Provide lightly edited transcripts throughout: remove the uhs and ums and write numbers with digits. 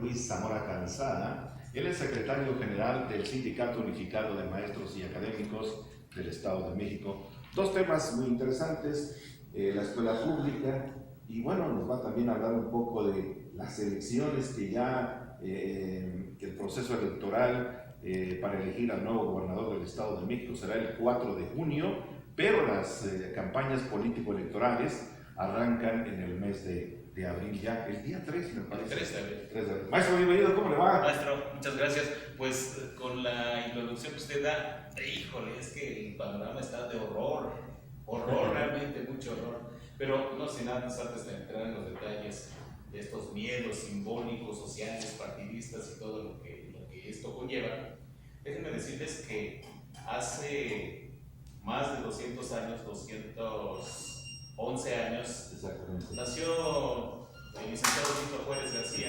Luis Zamora Calzada. Él es secretario general del Sindicato Unificado de Maestros y Académicos del Estado de México. Dos temas muy interesantes, la escuela pública, y bueno, nos va también a hablar un poco de las elecciones que ya, que el proceso electoral para elegir al nuevo gobernador del Estado de México será el 4 de junio, pero las campañas político-electorales arrancan en el mes de abril ya, el día 3 me parece. 3 de abril. 3 de abril. Maestro, bienvenido, ¿cómo le va? Maestro, muchas gracias. Pues con la introducción que usted da, híjole, es que el panorama está de horror, realmente mucho horror. Pero no sin antes de entrar en los detalles de estos miedos simbólicos, sociales, partidistas y todo lo que esto conlleva, déjenme decirles que hace más de 200 años, 211 años, nació el licenciado Benito Juárez García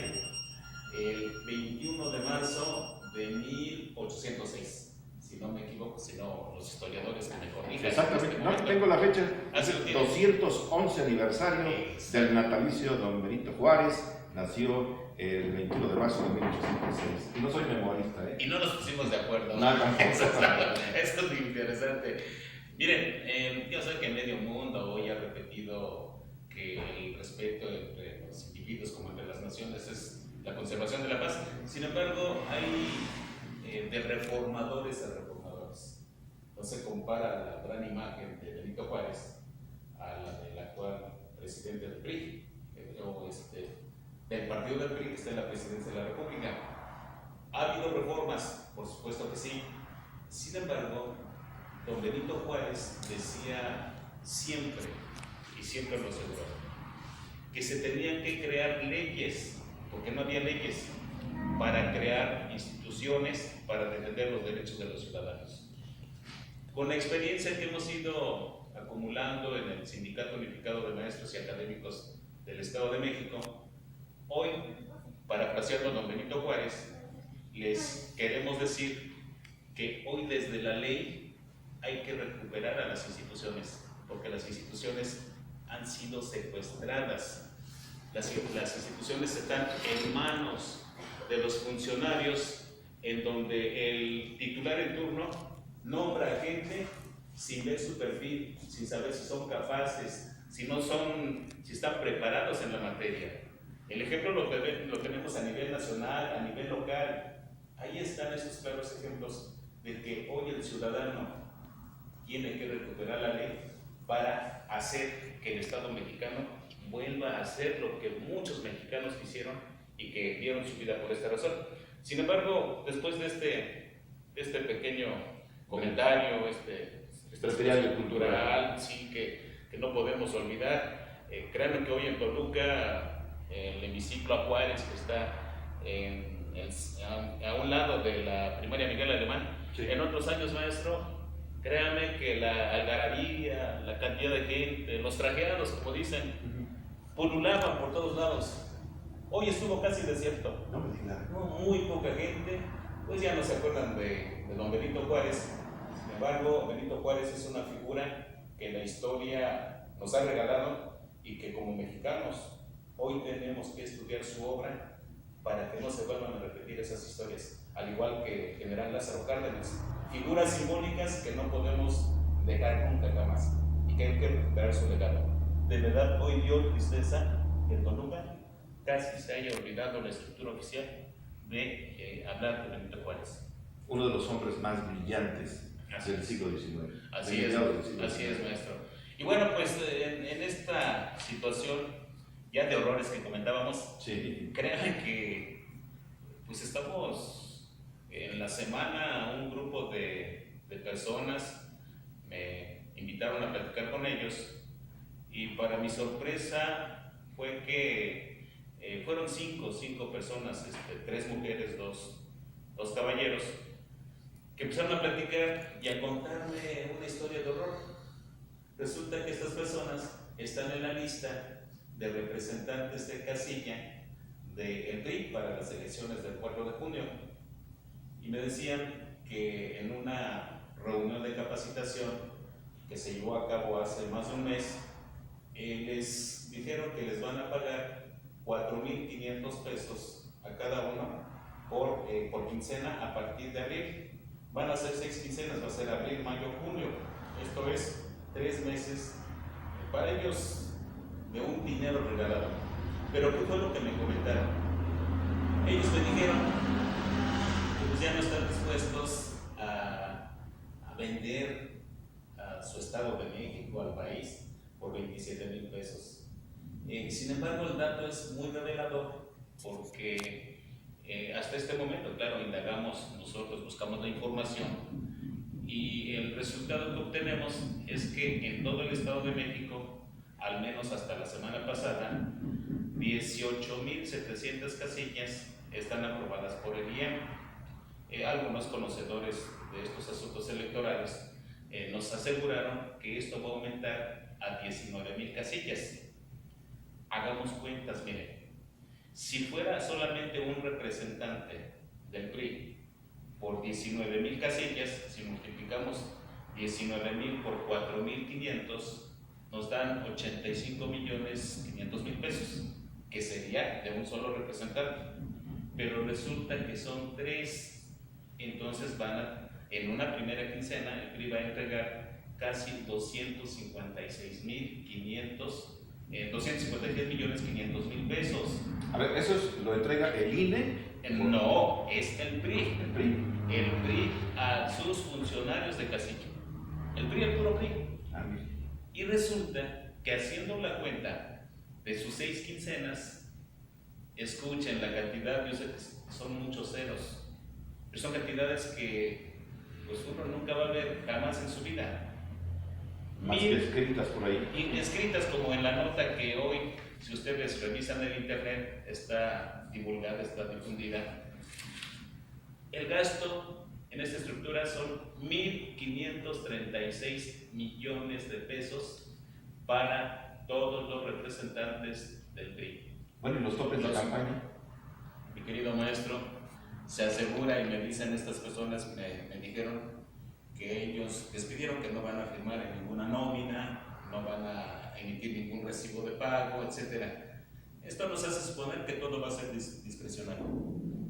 el 21 de marzo de 1806. Si no me equivoco, si no, los historiadores que me corrijan. Exactamente, no tengo la fecha, es el 211 aniversario del natalicio de don Benito Juárez. Nació el 21 de marzo de 1806. Y no soy memorista, ¿eh? Y no nos pusimos de acuerdo. Nada. Eso es interesante. Miren, yo sé que medio mundo hoy ha repetido que el respeto entre los individuos como entre las naciones es la conservación de la paz. Sin embargo, hay de reformadores a reformadores. No se compara la gran imagen de Benito Juárez a la del actual presidente del PRI, del partido del PRI que está en la presidencia de la República. ¿Ha habido reformas? Por supuesto que sí. Sin embargo, don Benito Juárez decía siempre, y siempre lo aseguró, que se tenían que crear leyes, porque no había leyes, para crear instituciones para defender los derechos de los ciudadanos. Con la experiencia que hemos ido acumulando en el Sindicato Unificado de Maestros y Académicos del Estado de México, hoy, parafraseando a don Benito Juárez, les queremos decir que hoy desde la ley hay que recuperar a las instituciones, porque las instituciones han sido secuestradas. Las instituciones están en manos de los funcionarios, en donde el titular en turno nombra a gente sin ver su perfil, sin saber si son capaces, si están preparados en la materia. El ejemplo lo tenemos a nivel nacional, a nivel local. Ahí están esos claros ejemplos de que hoy el ciudadano tiene que recuperar la ley para hacer que el Estado mexicano vuelva a hacer lo que muchos mexicanos quisieron y que dieron su vida por esta razón. Sin embargo, después de este pequeño comentario, este cultural, sí, que no podemos olvidar, créanme que hoy en Toluca, el hemiciclo a Juárez, que está a un lado de la primaria Miguel Alemán, sí. En otros años, maestro, créanme que la algarabía, la cantidad de gente, los trajeados, como dicen, pululaban por todos lados. Hoy estuvo casi desierto, muy poca gente, pues ya no se acuerdan de don Benito Juárez. Sin embargo, Benito Juárez es una figura que la historia nos ha regalado y que como mexicanos hoy tenemos que estudiar su obra para que no se vuelvan a repetir esas historias, al igual que el general Lázaro Cárdenas, figuras simbólicas que no podemos dejar nunca jamás y que hay que recuperar su legado. De verdad, hoy dio tristeza que en Toluca casi se haya olvidado la estructura oficial de hablar de Benito Juárez. Uno de los hombres más brillantes del siglo XIX. Así es, maestro. Y bueno, pues en esta situación ya de horrores que comentábamos, sí. Créanme que pues estamos en la semana, un grupo de personas me invitaron a platicar con ellos y para mi sorpresa fue que fueron cinco personas, 3 mujeres, dos caballeros, que empezaron a platicar y a contarme una historia de horror. Resulta que estas personas están en la lista de representantes de casilla del PRI para las elecciones del 4 de junio. Y me decían que en una reunión de capacitación que se llevó a cabo hace más de un mes, les dijeron que les van a pagar 4,500 pesos a cada uno por quincena a partir de abril. Van a ser 6 quincenas, va a ser abril, mayo, junio. Esto es 3 meses para ellos de un dinero regalado. Pero ¿qué fue lo que me comentaron? Ellos me dijeron que pues ya no están dispuestos a vender a su Estado de México, al país, por 27,000 pesos. Sin embargo, el dato es muy revelador porque hasta este momento, claro, indagamos, nosotros buscamos la información y el resultado que obtenemos es que en todo el Estado de México, al menos hasta la semana pasada, 18,700 casillas están aprobadas por el IEM. Algunos conocedores de estos asuntos electorales nos aseguraron que esto va a aumentar a 19,000 casillas. Hagamos cuentas, miren. Si fuera solamente un representante del PRI por 19,000 casillas, si multiplicamos 19,000 por 4,500, nos dan 85,500,000 pesos, que sería de un solo representante. Pero resulta que son 3, entonces en una primera quincena el PRI va a entregar casi 256,500,000 pesos. A ver, ¿eso lo entrega el INE? No, es el PRI. El PRI. El PRI a sus funcionarios de casilla. El PRI, el puro PRI. Y resulta que haciendo la cuenta de sus 6 quincenas, escuchen la cantidad, yo sé que son muchos ceros, pero son cantidades que pues uno nunca va a ver jamás en su vida. Más que escritas por ahí. Y escritas como en la nota que hoy, si ustedes revisan el internet, está divulgada, está difundida. El gasto en esta estructura son 1,536 millones de pesos para todos los representantes del PRI. Bueno, ¿y los topes de campaña? Mi querido maestro, se asegura y me dicen estas personas, me dijeron que ellos les pidieron que no van a firmar en ninguna nómina, no van a emitir ningún recibo de pago, etc. Esto nos hace suponer que todo va a ser discrecional.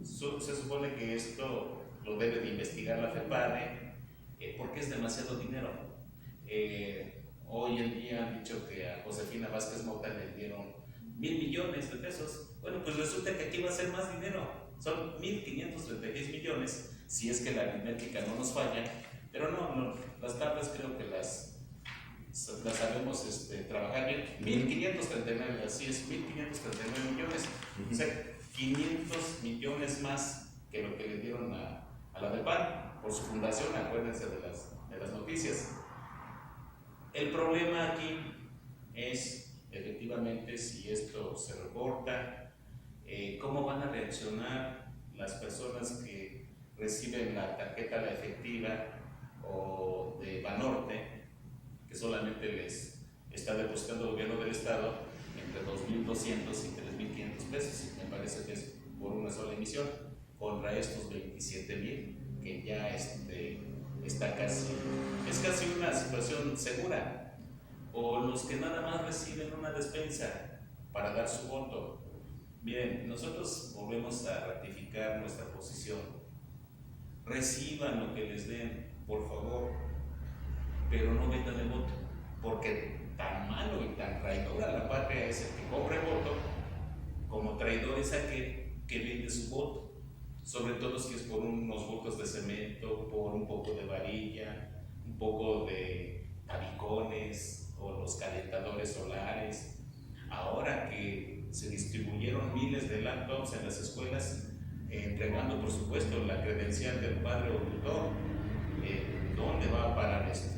Se supone que esto lo debe de investigar la FEPADE porque es demasiado dinero. Hoy en día han dicho que a Josefina Vázquez Mota le dieron 1,000 millones de pesos. Bueno, pues resulta que aquí va a ser más dinero. Son 1,536 millones, si es que la aritmética no nos falla. Pero no, las tablas creo que las sabemos trabajar bien. 1,539, así es, 1,539 millones. O sea, 500 millones más que lo que le dieron a la del PAN por su fundación, acuérdense de las noticias. El problema aquí es, efectivamente, si esto se reporta, cómo van a reaccionar las personas que reciben la tarjeta La Efectiva o de Banorte, que solamente les está depositando el gobierno del estado entre 2,200 y 3,500 pesos, me parece que es por una sola emisión, contra estos 27,000 que ya está casi una situación segura, o los que nada más reciben una despensa para dar su voto. Miren, nosotros volvemos a ratificar nuestra posición. Reciban lo que les den, por favor, pero no vendan el voto, porque tan malo y tan traidor a la patria es el que compra el voto, como traidor es aquel que vende su voto, sobre todo si es por unos votos de cemento, por un poco de varilla, un poco de tabicones o los calentadores solares. Ahora que se distribuyeron miles de laptops en las escuelas, entregando por supuesto la credencial del padre o tutor, ¿dónde va a parar esto?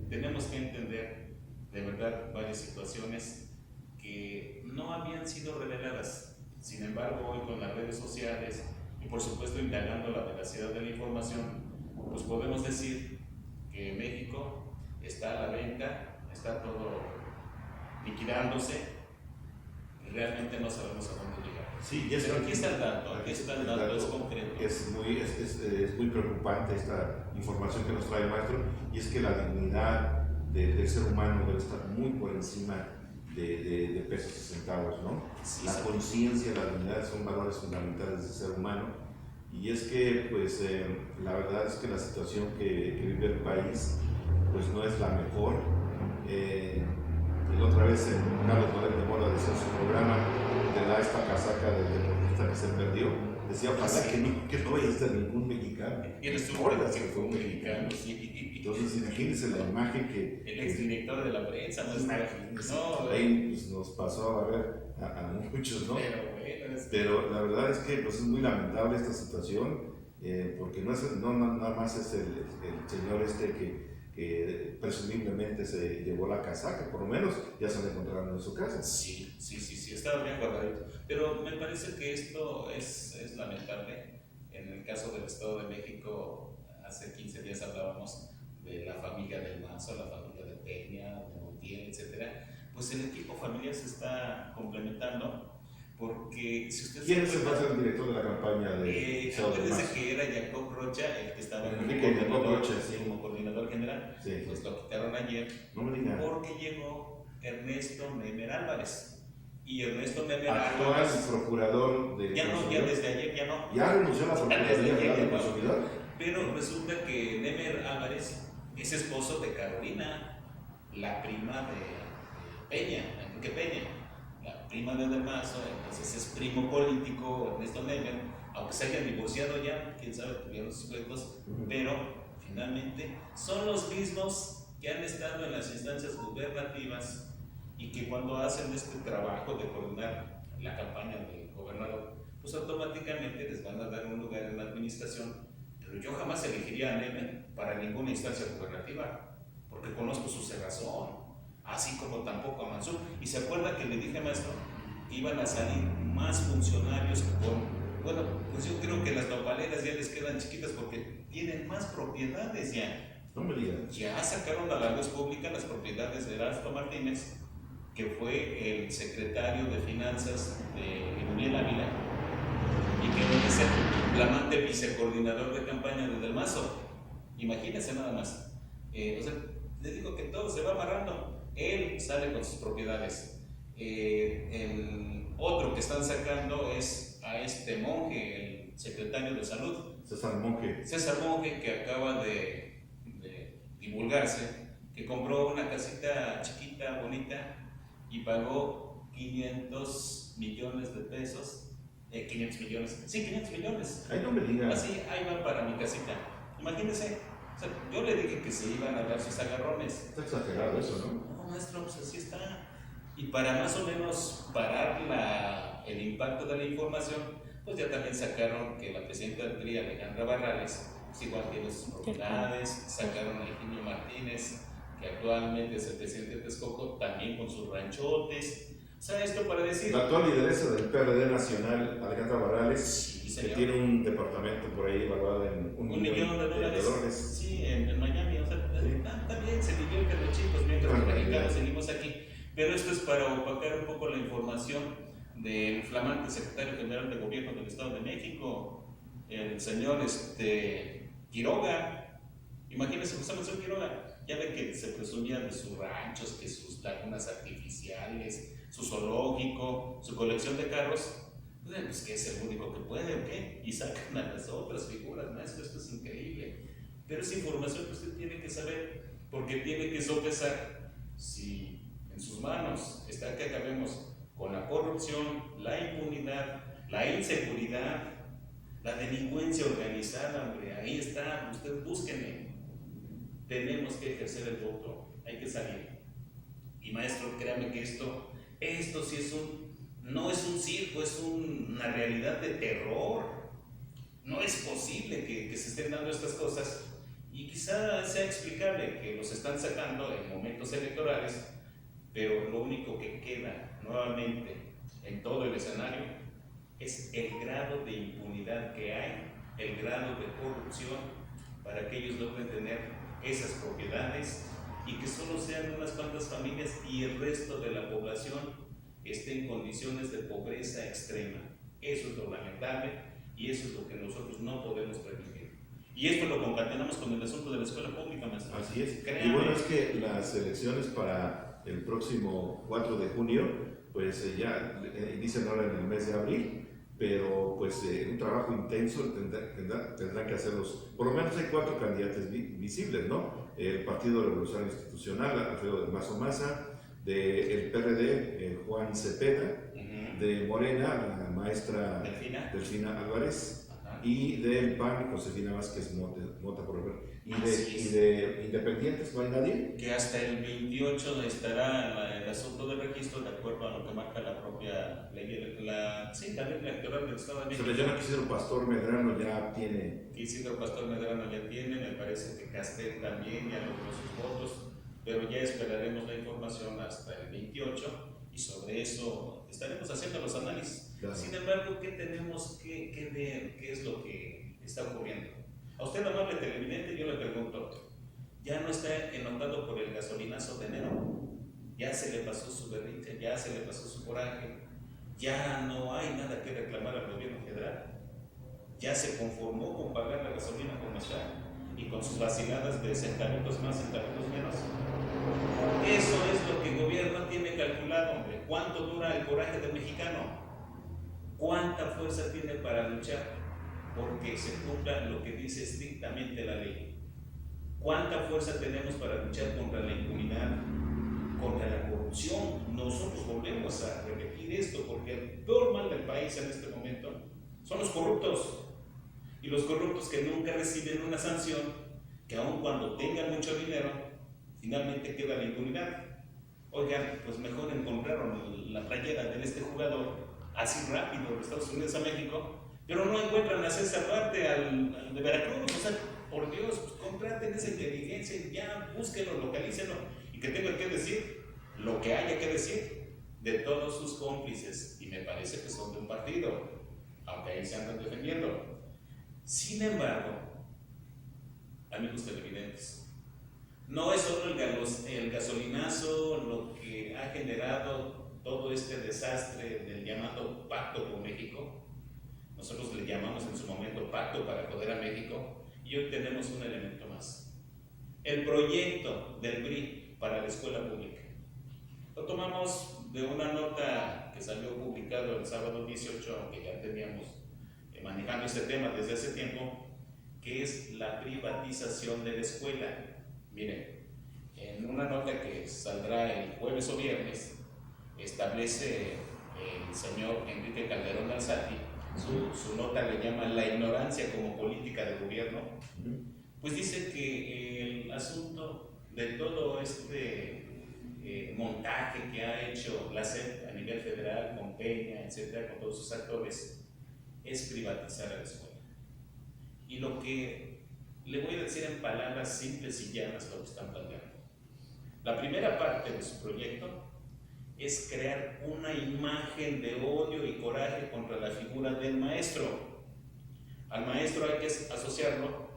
Tenemos que entender de verdad varias situaciones que no habían sido reveladas. Sin embargo, hoy con las redes sociales y por supuesto indagando la veracidad de la información, pues podemos decir que México está a la venta, está todo liquidándose y realmente no sabemos a dónde llegar. Sí, pero aquí está el dato, es concreto. Es muy preocupante esta información que nos trae el maestro, y es que la dignidad del ser humano debe estar muy por encima de pesos y centavos, ¿no? Sí, La conciencia, la dignidad son valores fundamentales del ser humano. Y es que, pues, la verdad es que la situación que vive el país, pues, no es la mejor. La otra vez, Carlos Loret de Mola decía en su programa, te da esta casaca del deportista que se perdió. Decía, ojalá que no vaya a ser ningún mexicano. Y él estuvo que fue un mexicano. Entonces, imagínense la imagen que... El exdirector de la prensa, no, ahí pues, nos pasó a ver a muchos, ¿no? Pero la verdad es que pues, es muy lamentable esta situación, porque no nada más es el señor que presumiblemente se llevó la casaca, por lo menos ya se la encontraron en su casa. Sí, estaba bien guardadito. Pero me parece que esto es lamentable. En el caso del Estado de México, hace 15 días hablábamos de la familia del Mazo, la familia de Peña, de Montiel, etc. Pues el equipo familiar se está complementando, porque si usted ¿Quién se va a ser el director de la campaña de acuérdense que era Jacob Rocha el que estaba como coordinador general, sí. Pues lo quitaron ayer, no me digan, porque llegó Ernesto Nemer Álvarez. Y Ernesto Nemer actual Álvarez, procurador de ya no, ya desde ayer ya no. Ya renunció a la Procuraduría del Consumidor. Pero resulta que Nemer Álvarez es esposo de Carolina, la prima de Peña, Enrique Peña, la prima de Del Mazo. Entonces es primo político Ernesto Nemer, aunque se hayan divorciado ya, quién sabe, tuvieron sus pletos, pero finalmente son los mismos que han estado en las instancias gubernativas y que cuando hacen este trabajo de coordinar la campaña del gobernador, pues automáticamente les van a dar un lugar en la administración. Pero yo jamás elegiría a Nemer para ninguna instancia gubernativa, porque conozco su cerrazón, así como tampoco a Mansur. Y se acuerda que le dije, maestro, que iban a salir más funcionarios bueno, pues yo creo que las nopaleras ya les quedan chiquitas porque tienen más propiedades ya. No me digas. Ya sacaron a la luz pública las propiedades de Erasto Martínez, que fue el secretario de Finanzas de Emanuel Ávila, y que es el flamante vicecoordinador de campaña de Del Mazo. Imagínense nada más. O sea, les digo que todo se va amarrando. Él sale con sus propiedades. El otro que están sacando es a este monje, el secretario de Salud. César Monge, que acaba de divulgarse, que compró una casita chiquita, bonita, y pagó 500 millones de pesos. 500 millones. Sí, 500 millones. Ay, no me digas. Así, ahí va para mi casita. Imagínense. O sea, yo le dije que se iban a dar sus agarrones. Está exagerado eso, ¿no? No, maestro, pues así está. Y para más o menos parar el impacto de la información, pues ya también sacaron que la presidenta del PRI, Alejandra Barrales, pues igual tiene sus propiedades. Sacaron a Eugenio Martínez, que actualmente es el presidente de Texcoco, también con sus ranchotes. O sea, esto para decir... La actual lideresa del PRD nacional, Alejandra Barrales, sí, que tiene un departamento por ahí evaluado en $1 millón de dólares. Sí, en Miami. O sea, también se divierten los chicos mientras los mexicanos seguimos aquí. Pero esto es para opacar un poco la información del flamante secretario general de gobierno del Estado de México, el señor Quiroga. Imagínense, José Manuel Quiroga. Ya ve que se presumían de sus ranchos, que sus lagunas artificiales, su zoológico, su colección de carros. Pues que es el único que puede, ¿o qué? Y sacan a las otras figuras, maestro, esto es increíble. Pero es información que usted tiene que saber, porque tiene que sopesar si en sus manos está que acabemos con la corrupción, la impunidad, la inseguridad, la delincuencia organizada, hombre, ahí está, usted búsquenle. Tenemos que ejercer el voto, hay que salir. Y maestro, créame que esto sí no es un circo, es una realidad de terror. No es posible que se estén dando estas cosas, y quizá sea explicable que los están sacando en momentos electorales, pero lo único que queda nuevamente en todo el escenario es el grado de impunidad que hay, el grado de corrupción, para que ellos logren tener esas propiedades y que solo sean unas cuantas familias y el resto de la población esté en condiciones de pobreza extrema. Eso es lo lamentable y eso es lo que nosotros no podemos permitir. Y esto lo concatenamos con el asunto de la escuela pública, maestro. Así es. Créame. Y bueno, es que las elecciones para el próximo 4 de junio, pues ya dicen ahora en el mes de abril, pero pues un trabajo intenso tendrán que hacerlos. Por lo menos hay 4 candidatos visibles, ¿no? El Partido Revolucionario Institucional, Alfredo del Mazo Maza, del PRD, Juan Cepeda, de Morena, la maestra Delfina Álvarez, y del PAN, Josefina Vázquez Mota por ver. Y de Independientes, ¿no hay nadie? Que hasta el 28 estará el asunto de registro, de acuerdo a lo que marca la propia ley, la ley electoral del Estado de México. Se le llama que Isidro Pastor Medrano ya tiene. Isidro Pastor Medrano ya tiene, me parece que Castel también ya logró sus votos, pero ya esperaremos la información hasta el 28 y sobre eso estaremos haciendo los análisis. Claro. Sin embargo, ¿qué tenemos que ver? ¿Qué es lo que está ocurriendo? A usted, amable televidente, yo le pregunto, ¿ya no está enojado por el gasolinazo de enero? ¿Ya se le pasó su berrinche? ¿Ya se le pasó su coraje? ¿Ya no hay nada que reclamar al gobierno federal? ¿Ya se conformó con pagar la gasolina como está? Y con sus vaciladas de centavos más, centavos menos. Eso es lo que el gobierno tiene calculado, hombre. ¿Cuánto dura el coraje del mexicano? ¿Cuánta fuerza tiene para luchar porque se cumpla lo que dice estrictamente la ley? ¿Cuánta fuerza tenemos para luchar contra la impunidad, contra la corrupción? Nosotros volvemos a repetir esto porque el peor mal del país en este momento son los corruptos. Y los corruptos que nunca reciben una sanción, que aun cuando tengan mucho dinero, finalmente queda la impunidad. Oigan, pues mejor encontraron la playera de este jugador así rápido de Estados Unidos a México, pero no encuentran a César Duarte, al de Veracruz. O sea, por Dios, pues contraten esa inteligencia y ya búsquenlo, localícenlo, y que tengan que decir lo que haya que decir de todos sus cómplices, y me parece que son de un partido, aunque ahí se andan defendiendo. Sin embargo, amigos televidentes, no es solo el gasolinazo lo que ha generado todo este desastre del llamado Pacto por México. Nosotros le llamamos en su momento Pacto para Joder a México, y hoy tenemos un elemento más: el proyecto del PRI para la escuela pública. Lo tomamos de una nota que salió publicado el sábado 18, aunque ya teníamos manejando este tema desde hace tiempo, que es la privatización de la escuela. Miren, en una nota que saldrá el jueves o viernes, establece el señor Enrique Calderón Alzati, su nota le llama la ignorancia como política de gobierno. Pues dice que el asunto de todo este montaje que ha hecho la SEP a nivel federal, con Peña, etcétera, con todos sus actores, es privatizar a la escuela. Y lo que le voy a decir en palabras simples y llanas lo que están planteando. La primera parte de su proyecto es crear una imagen de odio y coraje contra la figura del maestro. Al maestro hay que asociarlo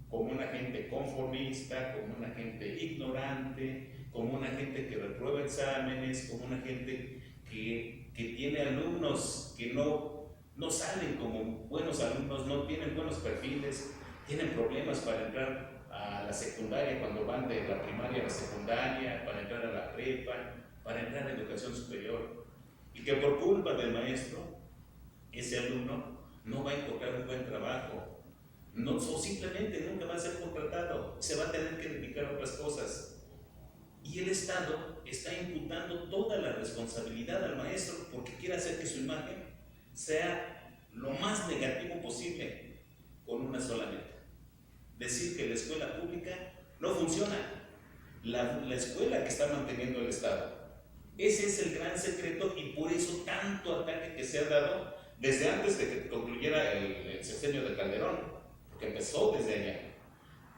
como una gente conformista, como una gente ignorante, como una gente que reprueba exámenes, como una gente que tiene alumnos que no salen como buenos alumnos, no tienen buenos perfiles, tienen problemas para entrar a la secundaria cuando van de la primaria a la secundaria, para entrar a la prepa, para entrar a la educación superior, y que por culpa del maestro, ese alumno no va a encontrar un buen trabajo, o simplemente nunca va a ser contratado, se va a tener que dedicar a otras cosas. Y el Estado está imputando toda la responsabilidad al maestro porque quiere hacer que su imagen sea lo más negativo posible, con una sola meta: decir que la escuela pública no funciona, la escuela que está manteniendo el Estado. Ese es el gran secreto, y por eso tanto ataque que se ha dado desde antes de que concluyera el sexenio de Calderón, porque empezó desde allá.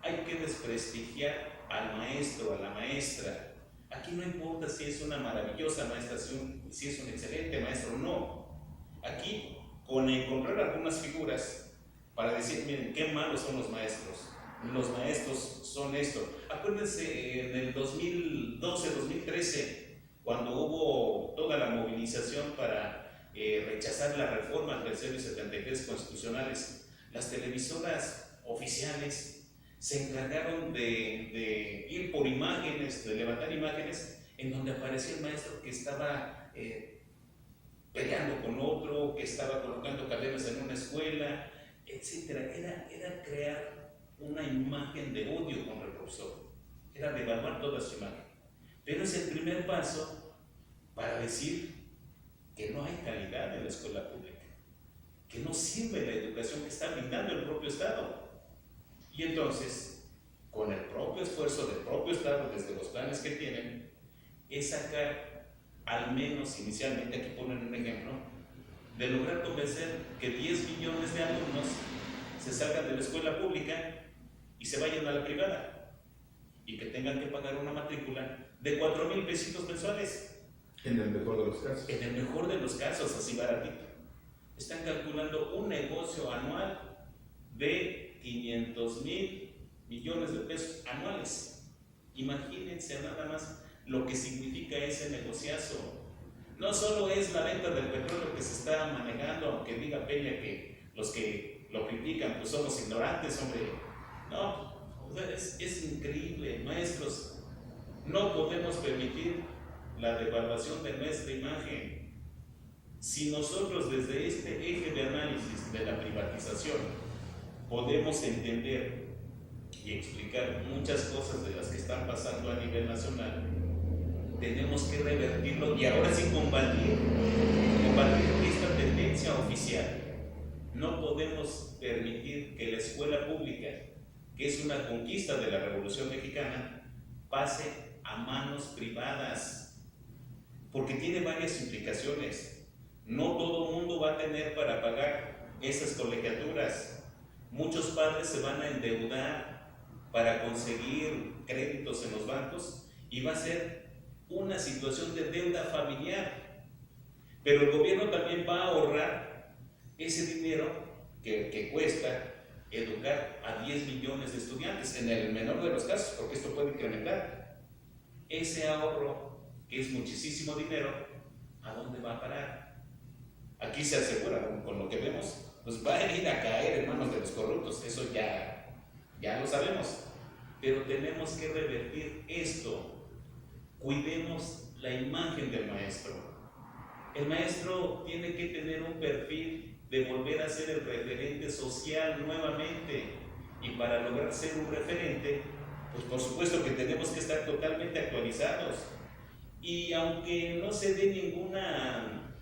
Hay que desprestigiar al maestro, a la maestra. Aquí no importa si es una maravillosa maestra, si es un excelente maestro o no. Aquí, con encontrar algunas figuras para decir, miren, qué malos son los maestros son esto. Acuérdense en el 2012, 2013, cuando hubo toda la movilización para rechazar la reforma al tercero y 73 constitucionales, las televisoras oficiales se encargaron de ir por imágenes, de levantar imágenes en donde aparecía el maestro que estaba peleando con otro, que estaba colocando cadenas en una escuela, etc. Era crear una imagen de odio contra el profesor, era devaluar toda su imagen. Pero es el primer paso para decir que no hay calidad en la escuela pública, que no sirve la educación que está brindando el propio Estado. Y entonces, con el propio esfuerzo del propio Estado, desde los planes que tienen, es sacar, al menos inicialmente, aquí ponen un ejemplo, de lograr convencer que 10 millones de alumnos se salgan de la escuela pública y se vayan a la privada, y que tengan que pagar una matrícula de 4,000 pesitos mensuales. En el mejor de los casos. En el mejor de los casos, así baratito. Están calculando un negocio anual de 500,000 millones de pesos anuales. Imagínense nada más lo que significa ese negociazo. No solo es la venta del petróleo que se está manejando, aunque diga Peña que los que lo critican pues somos ignorantes, hombre. No, o sea, es increíble, maestros. No podemos permitir la devaluación de nuestra imagen. Si nosotros desde este eje de análisis de la privatización podemos entender y explicar muchas cosas de las que están pasando a nivel nacional, tenemos que revertirlo y ahora sí combatir esta tendencia oficial. No podemos permitir que la escuela pública, que es una conquista de la Revolución Mexicana, pase a manos privadas, porque tiene varias implicaciones. No todo el mundo va a tener para pagar esas colegiaturas. Muchos padres se van a endeudar para conseguir créditos en los bancos y va a ser una situación de deuda familiar. Pero el gobierno también va a ahorrar ese dinero que cuesta educar a 10 millones de estudiantes, en el menor de los casos, porque esto puede incrementar. Ese ahorro, que es muchísimo dinero, ¿a dónde va a parar? Aquí se asegura, con lo que vemos, pues va a ir a caer en manos de los corruptos, eso ya lo sabemos. Pero tenemos que revertir esto. Cuidemos la imagen del maestro. El maestro tiene que tener un perfil de volver a ser el referente social nuevamente, y para lograr ser un referente, pues por supuesto que tenemos que estar totalmente actualizados. Y aunque no se dé ninguna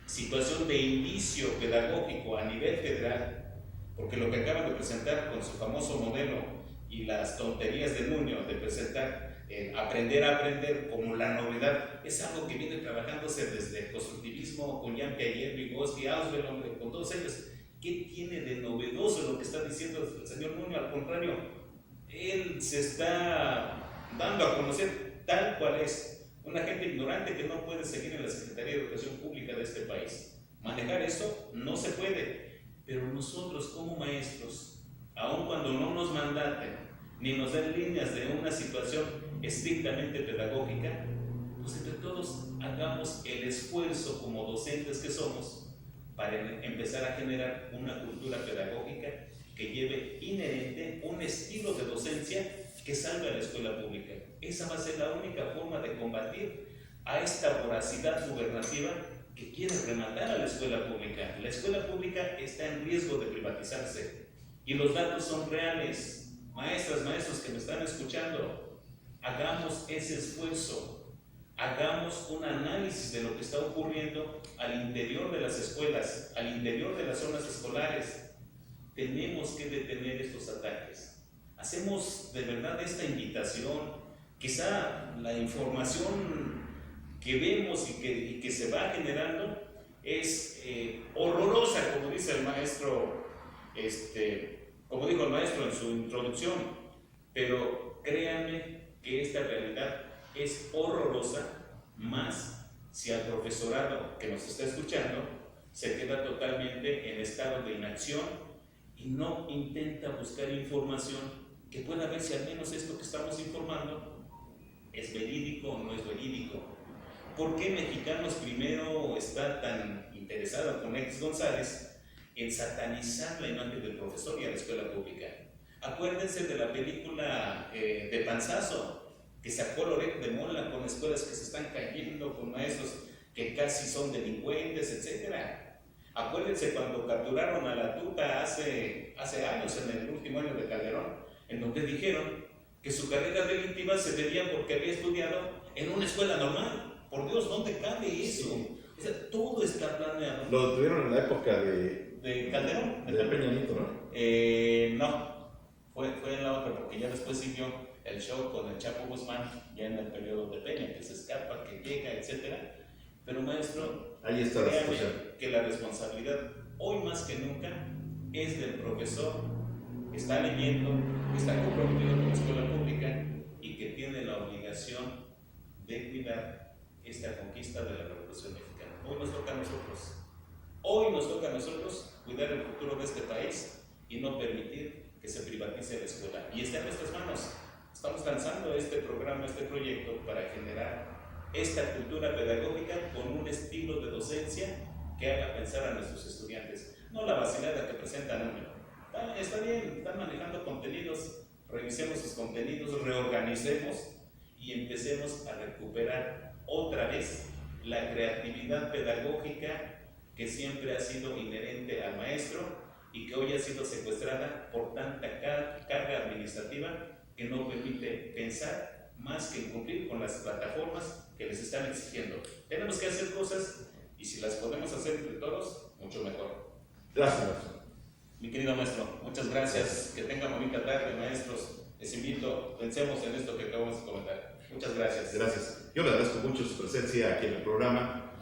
situación de indicio pedagógico a nivel federal, porque lo que acaban de presentar con su famoso modelo y las tonterías de Nuño de presentar aprender a aprender como la novedad, es algo que viene trabajándose desde el constructivismo con Jean Piaget, Vygotsky, Ausubel, con todos ellos. ¿Qué tiene de novedoso lo que está diciendo el señor Nuño? Al contrario, él se está dando a conocer tal cual es, una gente ignorante que no puede seguir en la Secretaría de Educación Pública de este país. Manejar eso no se puede, pero nosotros como maestros, aun cuando no nos mandaten ni nos den líneas de una situación estrictamente pedagógica, pues entre todos hagamos el esfuerzo como docentes que somos para empezar a generar una cultura pedagógica que lleve inherente un estilo de docencia que salve a la escuela pública. Esa va a ser la única forma de combatir a esta voracidad gubernativa que quiere rematar a la escuela pública. La escuela pública está en riesgo de privatizarse y los datos son reales. Maestras, maestros que me están escuchando, hagamos ese esfuerzo, hagamos un análisis de lo que está ocurriendo al interior de las escuelas, al interior de las zonas escolares. Tenemos que detener estos ataques. Hacemos de verdad esta invitación. Quizá la información que vemos y que se va generando es horrorosa, como dice el maestro, como dijo el maestro en su introducción, pero créanme que esta realidad es horrorosa, más si al profesorado que nos está escuchando se queda totalmente en estado de inacción y no intenta buscar información que pueda ver si al menos esto que estamos informando es verídico o no es verídico. ¿Por qué Mexicanos Primero está tan interesado con X González en satanizar la imagen del profesor y a la escuela pública? Acuérdense de la película de Panzazo, que sacó Loret de Mola con escuelas que se están cayendo, con maestros que casi son delincuentes, etcétera. Acuérdense cuando capturaron a la tuta hace años, en el último año de Calderón, en donde dijeron que su carrera delictiva se debía porque había estudiado en una escuela normal. Por Dios, ¿dónde cabe eso? O sea, todo está planeado. Lo tuvieron en la época de Calderón. De Peña Nieto, ¿no? No, fue en la otra, porque ya después siguió el show con el Chapo Guzmán, ya en el periodo de Peña, que se escapa, que llega, etcétera. Pero maestro, ahí está la situación. Que la responsabilidad hoy más que nunca es del profesor que está leyendo, que está comprometido con la escuela pública y que tiene la obligación de cuidar esta conquista de la Revolución Mexicana. Hoy nos toca a nosotros. Hoy nos toca a nosotros cuidar el futuro de este país y no permitir que se privatice la escuela. Y está en nuestras manos. Estamos lanzando este programa, este proyecto para generar esta cultura pedagógica con un estilo de docencia que haga pensar a nuestros estudiantes. No la vacilada que presentan, está bien, están manejando contenidos, revisemos sus contenidos, reorganicemos y empecemos a recuperar otra vez la creatividad pedagógica que siempre ha sido inherente al maestro y que hoy ha sido secuestrada por tanta carga administrativa que no permite pensar más que cumplir con las plataformas que les están exigiendo. Tenemos que hacer cosas y si las podemos hacer entre todos, mucho mejor. Gracias. Mi querido maestro, muchas gracias. Que tengan bonita tarde, maestros. Les invito, pensemos en esto que acabamos de comentar. Muchas gracias. Gracias. Yo le agradezco mucho su presencia aquí en el programa.